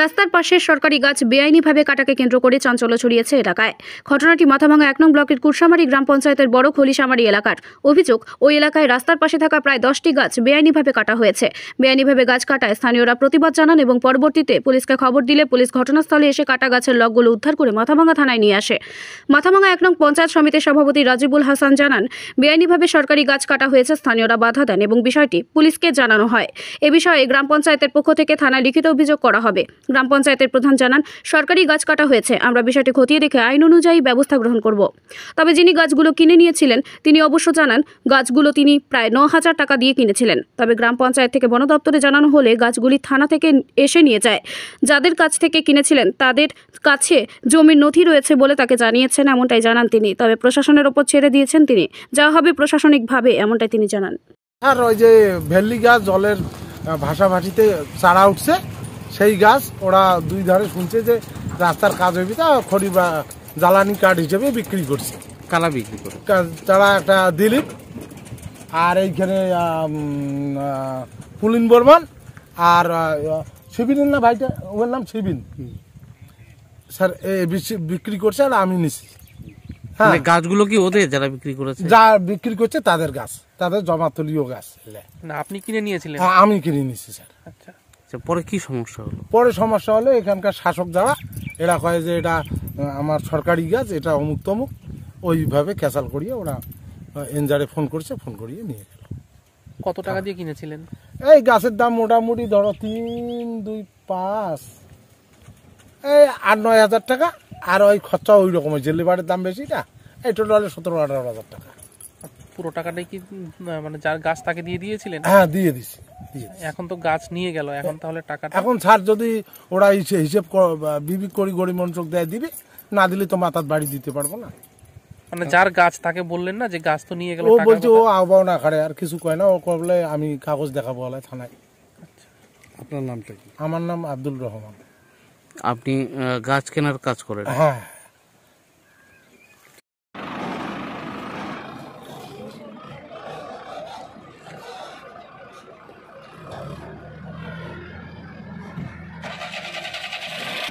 রাস্তার পাশের সরকারি গাছ বেআইনিভাবে কাটাকে কেন্দ্র করে চাঞ্চল্য ছড়িয়েছে এলাকায়। ঘটনাটি মাথাভাঙা 1 নং ব্লকের কুরসামারি গ্রাম পঞ্চায়েতের বড় খলিশামারি এলাকার। অভিযোগ, ওই এলাকায় রাস্তার পাশে থাকা প্রায় 10টি গাছ বেআইনিভাবে কাটা হয়েছে। বেআইনিভাবে গাছ কাটায় স্থানীয়রা প্রতিবাদ জানান এবং পরবর্তীতে পুলিশকে খবর দিলে পুলিশ ঘটনাস্থলে এসে কাটা গাছের লগগুলো উদ্ধার করে মাথাভাঙা থানায় নিয়ে আসে। মাথাভাঙা 1 নং পঞ্চায়েত সমিতির সভাপতি রাজিবুল হাসান জানান, বেআইনিভাবে সরকারি গাছ কাটা হয়েছে, স্থানীয়রা বাধা দেন এবং বিষয়টি পুলিশকে জানানো হয়। এ বিষয়ে গ্রাম পঞ্চায়েতের পক্ষ থেকে থানায় লিখিত অভিযোগ করা হবে। গ্রাম পঞ্চায়েতের প্রধান জানান, সরকারি গাছ কাটা হয়েছে, আমরা বিষয়টি খতিয়ে দেখে আইন অনুযায়ী ব্যবস্থা গ্রহণ করব। তবে যিনি গাছগুলো কিনে নিয়েছিলেন তিনি অবশ্য জানান, গাছগুলো তিনি প্রায় 9,000 টাকা দিয়ে কিনেছিলেন। তবে গ্রাম পঞ্চায়েত থেকে বন দপ্তরে জানানো হলে গাছগুলি থানা থেকে এসে নিয়ে যায়। যাদের কাছ থেকে কিনেছিলেন তাদের কাছে জমির নথি রয়েছে বলে তাকে জানিয়েছেন, এমনটাই জানান তিনি। তবে প্রশাসনের ওপর ছেড়ে দিয়েছেন তিনি, যা হবে প্রশাসনিকভাবে, এমনটাই তিনি জানান। আর ওই যে ভেল্লি গাছ জলের ভাষাভাষিতে চারা উঠছে, সেই গাছ ওরা দুই ধারে শুনছে যে রাস্তার কাজ হইবে, তা খড়ি বা জ্বালানি কাঠ হিসেবে বিক্রি করছে। কারা বিক্রি করে? তারা একটা দিলীপ, আর এইখানে পুলিন বর্মন, আর শিবিনের না ভাইটা, ওর নাম শিবিন স্যার, বিক্রি করছে আর আমি নিছি। হ্যাঁ, গাছগুলো কি ওদের যারা বিক্রি করেছে? যা বিক্রি করছে তাদের গাছ, তাদের জমাতলীয় গাছ। না, আপনি কিনে নিয়েছিলেন? হ্যাঁ, আমি কিনে নিছি স্যার। আচ্ছা, পরে কি সমস্যা হলো? পরে সমস্যা হলো এখানকার শাসক যারা, এরা কয় যে এটা আমার সরকারি গাছ, এটা অমুক তমুক, ওইভাবে ক্যাসাল করিয়ে ওরা এনজারে ফোন করছে, ফোন করিয়ে নিয়ে গেল। কত টাকা দিয়ে কিনেছিলেন? এই গাছের দাম মোটামুটি ধরো 3, 2, 5, এই 8-9 হাজার টাকা। আর ওই খরচা ওই রকম, যে লেবারের দাম বেশিটা, এই টোটালে 17-18 হাজার টাকা। পুরো টাকাটাই কি মানে যার গাছ তাকে দিয়ে দিয়েছিলেন? হ্যাঁ, দিয়ে দিছি। এখন তো গাছ নিয়ে গেল, এখন তাহলে টাকা? এখন স্যার যদি ওরা হিসেব বিবি করি গরিব মন্ত্রক দেয় দিবে, না দিলে তো মাথার বাড়ি দিতে পারবো না। মানে যার গাছ তাকে বললেন না যে গাছ তো নিয়ে গেল? ও বলছে ও আহ্বাও না খাড়ে, আর কিছু কয় না। ও করলে আমি কাগজ দেখাবো বলে থানায়। আপনার নামটা কি? আমার নাম আব্দুল রহমান। আপনি গাছ কেনার কাজ করেন? হ্যাঁ।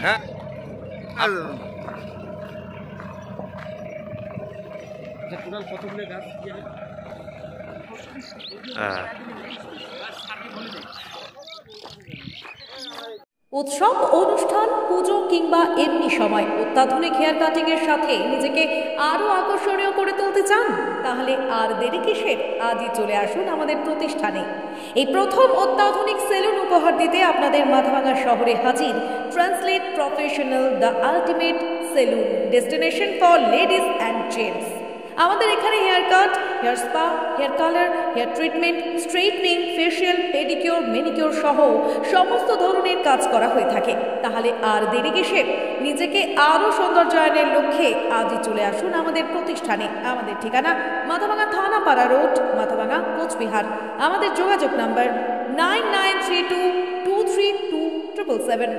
হ্যাঁ, উৎসব, অনুষ্ঠান, পুজো কিংবা এমনি সময় অত্যাধুনিক হেয়ার কাটিং এর সাথে নিজেকে আরো আকর্ষণীয় করে তুলতে চান? তাহলে আর দেরি কিসের? আজই চলে আসুন আমাদের প্রতিষ্ঠানে। এই প্রথম অত্যাধুনিক সেলুন উপহার দিতে আপনাদের মাথাভাঙা শহরে হাজির translate professional, the ultimate salon, destination for ladies and gents. আমাদের এখানে hair cut, hair spa, hair colour, hair treatment, straightening, facial, pedicure, manicure সহ সমস্ত ধরনের কাজ করা হয়ে থাকে। তাহলে আর দেরি কিসের? নিজেকে আরও সৌন্দর্যায়নের লক্ষ্যে আজই চলে আসুন আমাদের প্রতিষ্ঠানে। আমাদের ঠিকানা মাথাভাঙা থানাপাড়া রোড, মাথাভাঙা, কোচবিহার। আমাদের যোগাযোগ নাম্বার 9932232777।